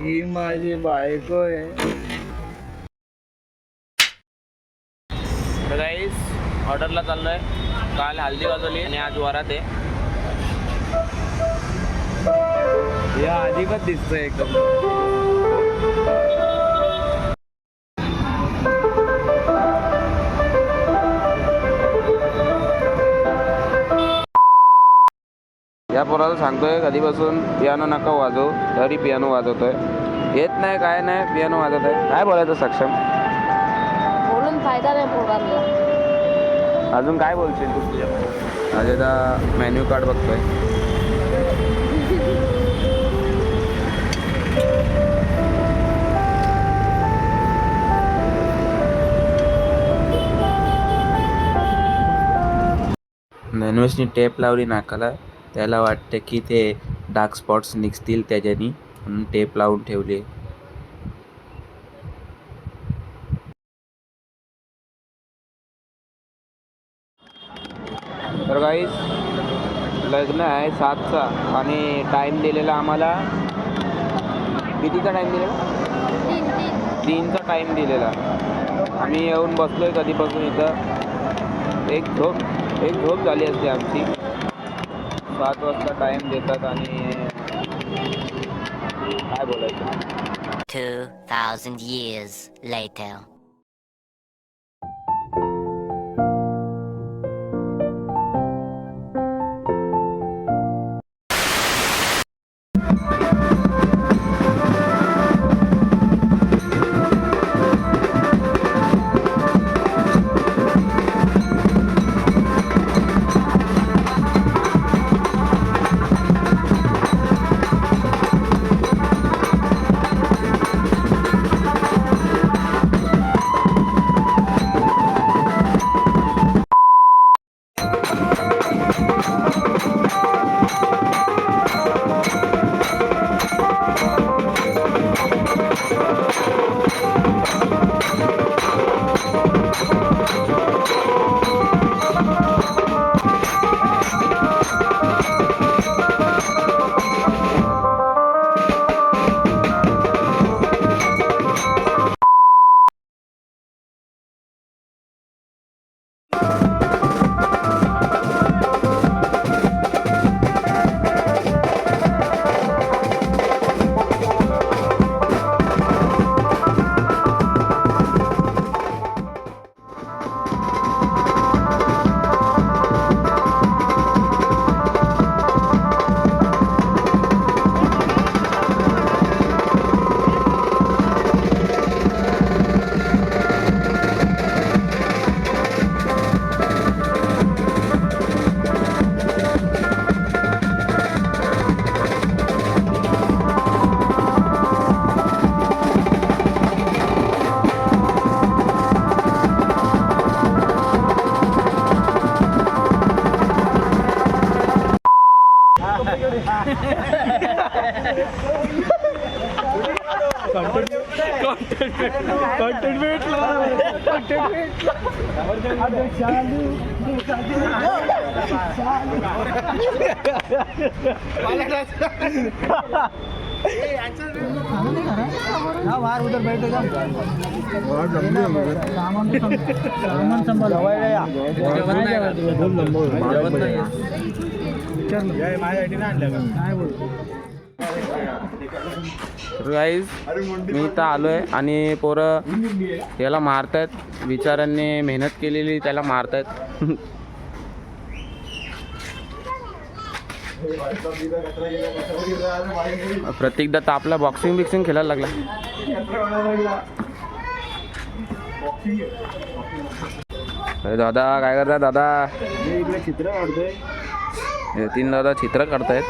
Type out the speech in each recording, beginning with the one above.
ही माझी बायको आहे. तर गाईस ऑर्डरला चाललोय. काल हल्दी वाजवली आणि आज वरात आहे. या अधिकच दिसतोय एकदम. या पोराला सांगतोय कधीपासून पियानो नका वाजव, तरी पियानो वाजवतोय. येत नाही काय नाही, पियानो वाजवतोय. काय बोलायचं सक्षम? बोलून फायदा नाही पोरांना. अजून काय बोलशील तू तुझ्या? माझ्या आता मेन्यू कार्ड बघतोय. नॉनव्हेजनी टेप लावली नाकाला. त्याला वाटते की ते डार्क स्पॉट्स निघतील त्याच्यानी, म्हणून टेप लावून ठेवली. तर गाईस लग्न आहे 7चा आणि टाईम दिलेला आम्हाला. कितीचा टाईम दिलेला? 3चा टाईम दिलेला. आम्ही येऊन बसलोय कधीपासून इथं. एक झोप झाली असते आमची. 7 वाजता टाईम देतात आणि काय बोलायचं. 2000 years later. कंटेंट भेटला. उधर बैठेगा सामान संभाल. गाईज मी इथं आलोय आणि पोरं याला मारतायत. बिचाऱ्यांनी मेहनत केलेली त्याला मारतायत. प्रतीक दत्त आपला बॉक्सिंग खेळायला लागला. दादा काय करताय? दादा चित्र काढतोय. 3 दादा चित्र काढतायत.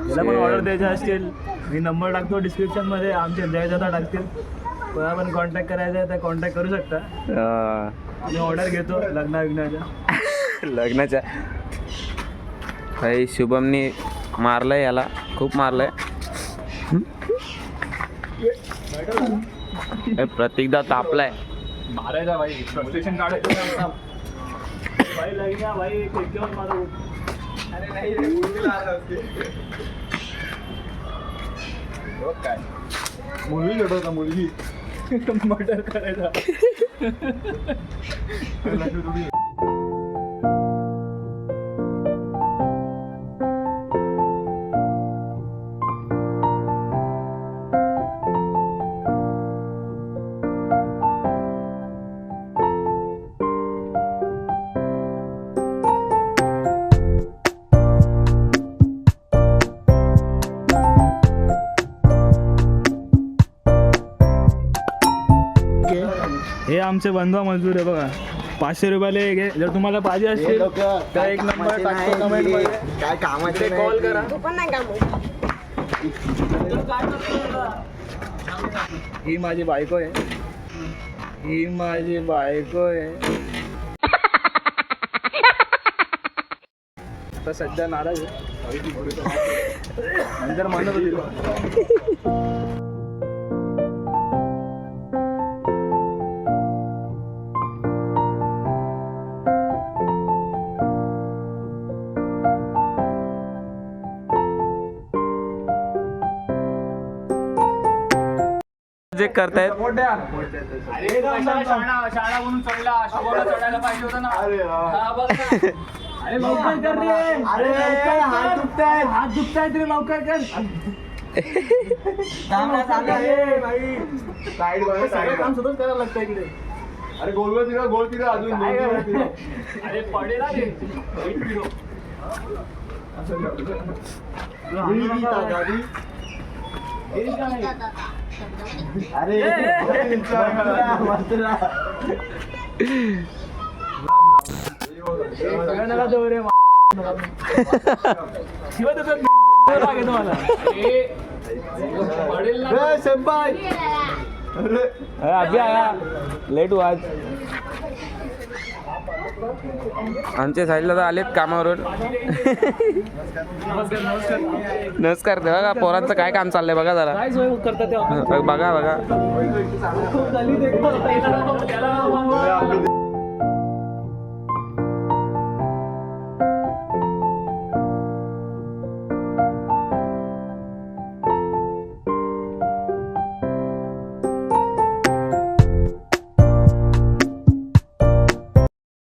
याला पण ऑर्डर द्यायचे असतील मी नंबर टाकतो डिस्क्रिप्शन मध्ये. आमचे जयदादा टाकतील. कोणा पण कॉन्टॅक्ट करायचा आहे तर कॉन्टॅक्ट करू शकता. मी ऑर्डर घेतो लग्नाच्या. काही शुभमनी मारलंय याला, खूप मारलंय. प्रतीकदा तापलाय. मारायचा भाई फ्रस्ट्रेशन काढायचं भाई लग गया भाई एकदम मारो अरे नाही रे काय मुलगी घडवता मुलगी मर्डर करायचा हे आमचे बंधू मजदूर आहे बघा 500 रुपयाला एक आहे जर तुम्हाला पाहिजे असतील तर एक नंबर टाकतो कमेंट मध्ये काय कामाचे कॉल करा ही माझी बायको आहे ही माझी बायको आहे तर सध्या नाराज आहे नंतर म्हणत होती जे करतायत शाळा म्हणून चढला शोभाला चढायला पाहिजे होता ना अरे लवकर कर रे अरे हात दुखतायत रे लवकर कर काम सुद्धा करायला लागतं इकडे अरे गोल तिकडे अजून अरे पडेल रे अभी आया लेट हुआ आज आमच्या साईडला तर आलेत कामावरून नमस्कार बघा पोरांचं काय काम चाललंय बघा जरा बघा बघा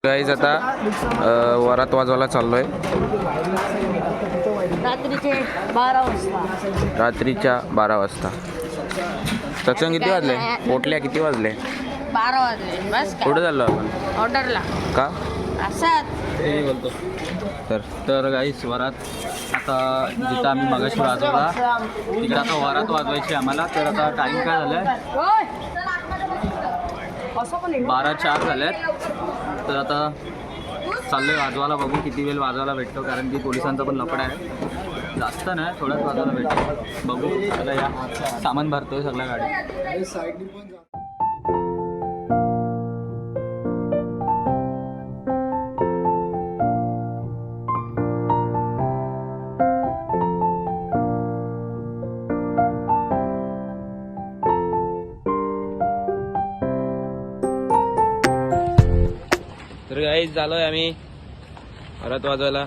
गाईज आता वरात वाजवायला चाललोय रात्रीच्या 12 वाजता सक्षम किती वाजले पोटल्या किती वाजले 12 वाजले बस कुठे चाललो आपण ऑर्डरला का असं तर गाईस वरात आता जिथं आम्ही मगाशी वाजवला तिकडे आता वरात वाजवायची आम्हाला तर आता टाईम काय झाला आहे 12:04 झाल्यात तर आता चाललोय वाजवायला बघू किती वेळ वाजवायला भेटतो कारण की पोलिसांचा पण लफडा आहे जास्त नाही थोडंच वाजवायला भेटतो बघू आता या सामान भरतोय सगळ्या गाडी तर गाईज झालोय आम्ही वरात वाजवायला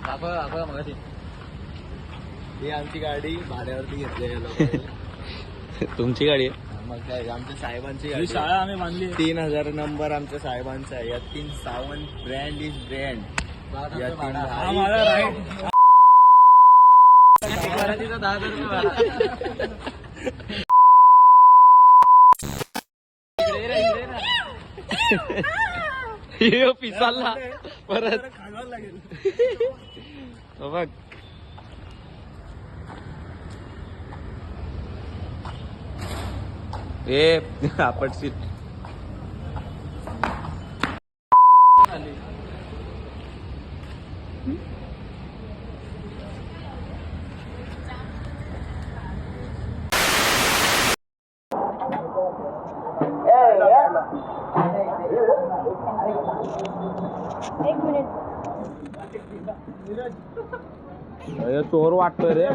दाखवा मगाशी ही आमची गाडी भाड्यावरती घेतली तुमची गाडी आहे मग काय आमच्या साहेबांची गाडी शाळा आम्ही बांधली 3000 नंबर आमच्या साहेबांचा आहे यातील सावंत ब्रँड इज ब्रँड यातील आम्हाला राईट पिसाला परत बघ ए आपटशील चोर वाटतोय रे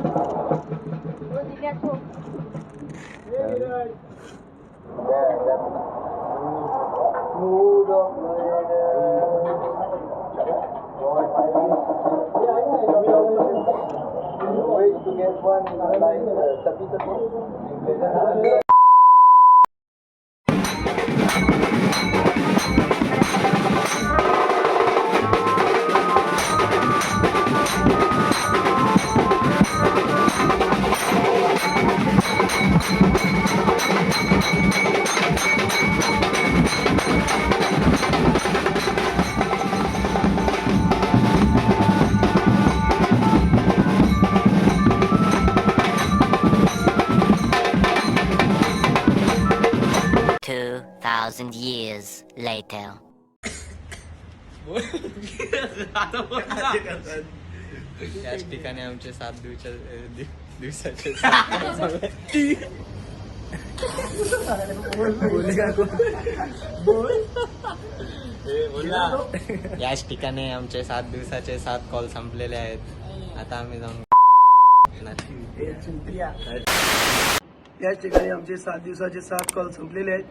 2,000 years later. त्याच ठिकाणी आमचे 7 दिवसाचे याच ठिकाणी आमचे 7 दिवसाचे 7 कॉल संपलेले आहेत. आता आम्ही जाऊन याच ठिकाणी आमचे 7 दिवसाचे 7 कॉल संपलेले आहेत.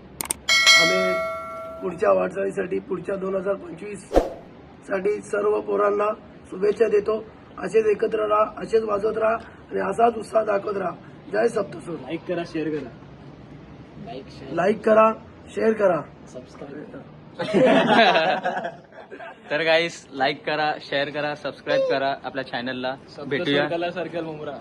आम्ही पुढच्या वाटचालीसाठी पुढच्या 2025 साठी सर्व पोरांना शुभेच्छा देतो. असेच एकत्र राहा, असेच वाजवत राहा आणि असाच उत्साह दाखवत राहा. जय सप्तसूर. लाईक करा, शेअर करा. लाईक करा, शेअर करा. तर गाईस लाईक करा, शेअर करा, सबस्क्राईब करा आपल्या चॅनलला. भेटूया सर्कल मुंब्रा.